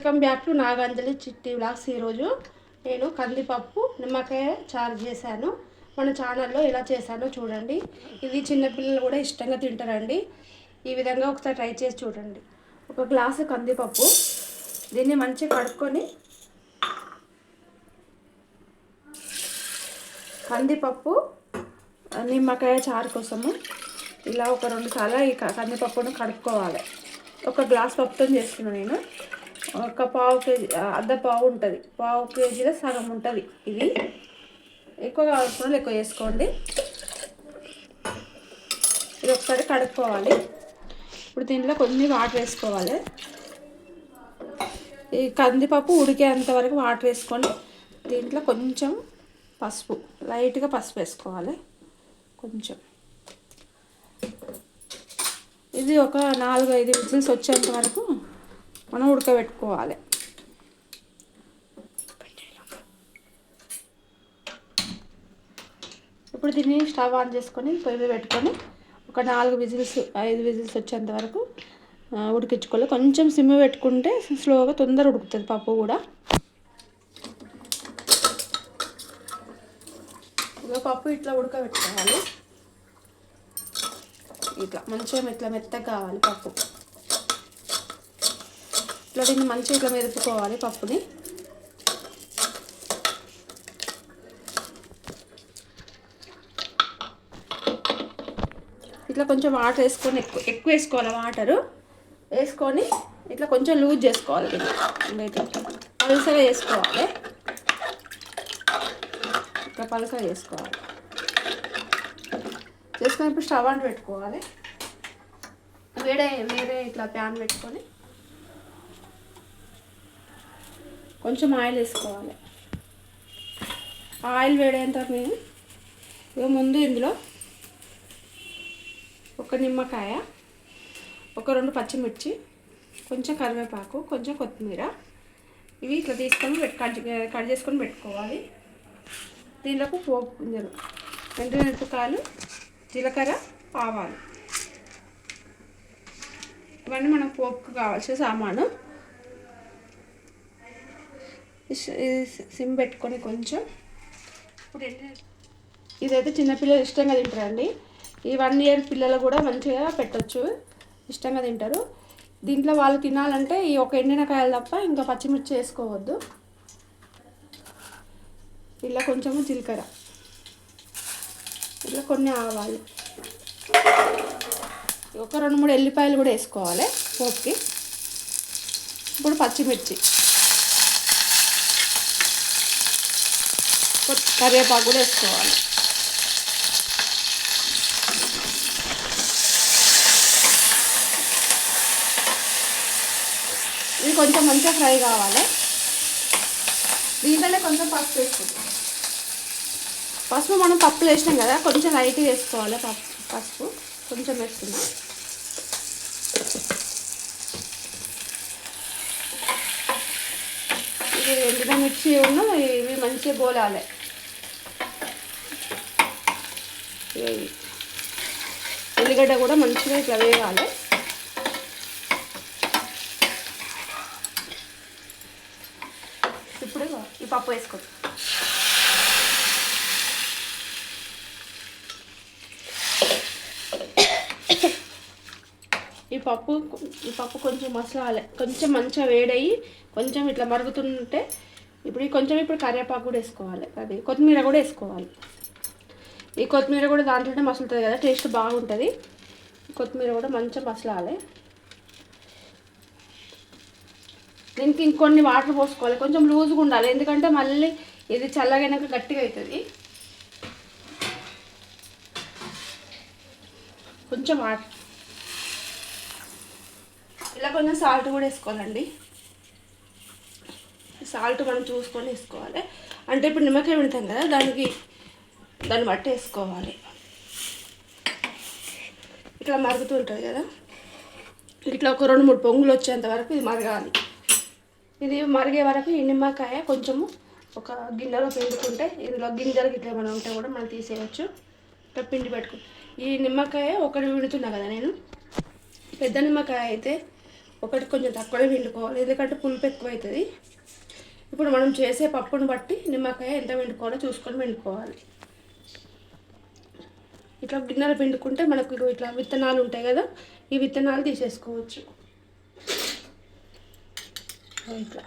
Welcome back to Naganjali చిట్టి vlogs. ఈరోజు నేను కందిపప్పు నిమ్మకాయ చారు చేశాను. మన ఛానల్లో ఎలా చేశానో చూడండి. ఇది చిన్నపిల్లలు కూడా ఇష్టంగా తింటారండి. ఈ విధంగా ఒకసారి ట్రై చేసి చూడండి. ఒక గ్లాసు కందిపప్పు, దీన్ని మంచిగా కడుక్కొని కందిపప్పు నిమ్మకాయ చారు కోసము ఇలా ఒక 2 సార్లు ఈ కందిపప్పును కడుక్కోవాలి. ఒక గ్లాస్ పప్పుతో చేస్తున్నాను నేను. ఒక పావు కేజీ, అర్ధ పావు ఉంటుంది, పావు కేజీలో సగం ఉంటుంది. ఇది ఎక్కువ కావాల్సిన ఎక్కువ చేసుకోండి. ఇది ఒకసారి కడుక్కోవాలి. ఇప్పుడు దీంట్లో కొన్ని వాటర్ వేసుకోవాలి. ఈ కందిపప్పు ఉడికేంత వరకు వాటర్ వేసుకొని దీంట్లో కొంచెం పసుపు, లైట్గా పసుపు వేసుకోవాలి కొంచెం. ఇది ఒక 4-5 విజిల్స్ వచ్చేంత వరకు మనం ఉడకబెట్టుకోవాలి. ఇప్పుడు దీన్ని స్టవ్ ఆన్ చేసుకొని పొయ్యి మీద పెట్టుకొని ఒక 4 విజిల్స్ 5 విజిల్స్ వచ్చేంత వరకు ఉడికించుకోవాలి. కొంచెం సిమ్ పెట్టుకుంటే స్లోగా తొందర ఉడుకుతుంది పప్పు కూడా. పప్పు ఇట్లా ఉడకబెట్టుకోవాలి. ఇట్లా మంచిగా ఇట్లా మెత్తగా కావాలి పప్పు. ఇట్లా దీన్ని మంచిగా ఇట్లా మెదుపుకోవాలి పప్పుని. ఇట్లా కొంచెం వాటర్ వేసుకొని ఎక్కువ వేసుకోవాలి. వాటరు వేసుకొని ఇట్లా కొంచెం లూజ్ చేసుకోవాలి. ఇట్లా పలుసగా వేసుకోవాలి. ఇట్లా పలుసగా చేసుకోవాలి. చేసుకొని ఇప్పుడు స్టవ్ అంటు పెట్టుకోవాలి. వేరే ఇట్లా ప్యాన్ పెట్టుకొని కొంచెం ఆయిల్ వేసుకోవాలి. ఆయిల్ వేడేంత నేను ముందు ఇందులో ఒక నిమ్మకాయ, ఒక 2 పచ్చిమిర్చి, కొంచెం కరివేపాకు, కొంచెం కొత్తిమీర, ఇవి ఇట్లా తీసుకొని కట్ చేసుకొని పెట్టుకోవాలి. దీనిలోకి పోపు గింజలు, ఎండుమిరపకాయలు, జీలకర్ర, ఆవాలు, ఇవన్నీ మనం పోపుకు కావాల్సిన సామాను. సిమ్ పెట్టుకొని కొంచెం. ఇప్పుడు ఇదైతే చిన్నపిల్లలు ఇష్టంగా తింటారండి. ఈ 1 ఇయర్ పిల్లలు కూడా మంచిగా పెట్టచ్చు, ఇష్టంగా తింటారు. దీంట్లో వాళ్ళు తినాలంటే ఈ ఒక ఎండినకాయలు తప్ప ఇంకా పచ్చిమిర్చి వేసుకోవద్దు. ఇలా కొంచెము జీలకర్ర, ఇలా కొన్ని ఆవాలు, ఒక 2-3 ఎల్లిపాయలు కూడా వేసుకోవాలి పోపుకి. ఇప్పుడు పచ్చిమిర్చి, కరివేపాకు కూడా వేసుకోవాలి. ఇది కొంచెం మంచిగా ఫ్రై కావాలి. దీంట్లోనే కొంచెం పసుపు వేసుకుంటాం. పసుపు మనం పప్పులు వేసినాం కదా, కొంచెం లైట్గా వేసుకోవాలి. పసుపు కొంచెం వేసుకున్నాం. ఇది ఎండిన మిర్చి ఇవి మంచిగా గోలాలి. ఉల్లిగడ్డ కూడా మంచిగా ఇట్లా వేయాలి. ఇప్పుడు ఈ పప్పు వేసుకోవచ్చు. ఈ పప్పు కొంచెం మసాలా కొంచెం మంచిగా వేడయ్యి కొంచెం ఇట్లా మరుగుతుంటే ఇప్పుడు కరివేపాకు కూడా వేసుకోవాలి. అది కొత్తిమీర కూడా వేసుకోవాలి. ఈ కొత్తిమీర కూడా దాంట్లోనే మసులుతుంది కదా, టేస్ట్ బాగుంటుంది. కొత్తిమీర కూడా మంచిగా మసలాలి. దీనికి ఇంకొన్ని వాటర్ పోసుకోవాలి. కొంచెం లూజ్గా ఉండాలి, ఎందుకంటే మళ్ళీ ఇది చల్లగైనాక గట్టిగా అవుతుంది. కొంచెం వాటర్, ఇలా కొంచెం సాల్ట్ కూడా వేసుకోవాలండి. సాల్ట్ మనం చూసుకొని వేసుకోవాలి. అంటే ఇప్పుడు నిమ్మకాయ పెడతాం కదా, దాన్ని బట్టి వేసుకోవాలి. ఇట్లా మరుగుతూ ఉంటుంది కదా, ఇట్లా ఒక 2-3 పొంగులు వచ్చేంత వరకు ఇది మరగాలి. ఇది మరిగే వరకు ఈ నిమ్మకాయ కొంచెము ఒక గిన్నెలో పిండుకుంటే, ఇందులో గింజలు గిట్ల ఏమైనా ఉంటే కూడా మనం తీసేయచ్చు. ఇట్లా పిండి పెట్టుకుంటాం. ఈ నిమ్మకాయ ఒకటి పిండుతున్నా కదా నేను, పెద్ద నిమ్మకాయ అయితే ఒకటి కొంచెం తక్కువనే పిండుకోవాలి, ఎందుకంటే పులుపు ఎక్కువ అవుతుంది. ఇప్పుడు మనం చేసే పప్పును బట్టి నిమ్మకాయ ఎంత పిండుకోవాలో చూసుకొని పిండుకోవాలి. ఇట్లా గిన్నెలు పిండుకుంటే మనకు ఇట్లా విత్తనాలు ఉంటాయి కదా, ఈ విత్తనాలు తీసేసుకోవచ్చు. ఇట్లా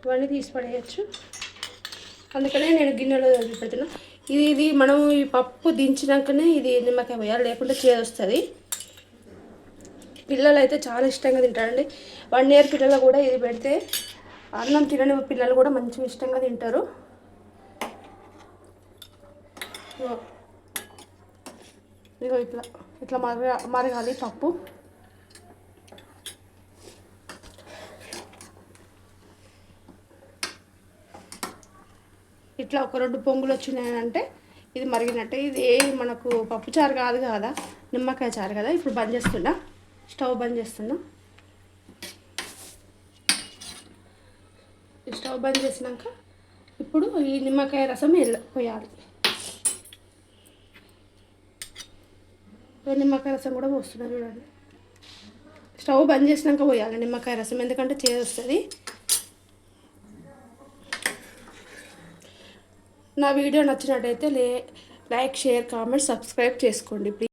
ఇవన్నీ తీసి పడేయచ్చు. అందుకనే నేను గిన్నెలో పెడుతున్నా. ఇది మనం ఈ పప్పు దించినాకనే ఇది నిమ్మకాయ వేయాలి, లేకుంటే చేదొస్తుంది. పిల్లలు అయితే చాలా ఇష్టంగా తింటారండి. 1 year పిల్లలు కూడా ఇది పెడితే అన్నం తినని పిల్లలు కూడా మంచిగా ఇష్టంగా తింటారు. ఇగో ఇట్లా ఇట్లా మరగాలి పప్పు. ఇట్లా ఒక 2 పొంగులు వచ్చినాయంటే ఇది మరిగినట్టే. ఇది మనకు పప్పు చారు కాదు కదా, నిమ్మకాయ చారు కదా. ఇప్పుడు బంద్ చేస్తున్నా, స్టవ్ బంద్ చేస్తున్నా. స్టవ్ బంద్ చేసినాక ఇప్పుడు ఈ నిమ్మకాయ రసం పోయాలి. నిమ్మకాయ రసం కూడా పోస్తున్నారు చూడండి. స్టవ్ బంద్ చేసినాక పోయాలి నిమ్మకాయ రసం, ఎందుకంటే చేదొస్తుంది. నా వీడియో నచ్చినట్టయితే లైక్, షేర్, కామెంట్, సబ్స్క్రైబ్ చేసుకోండి ప్లీజ్.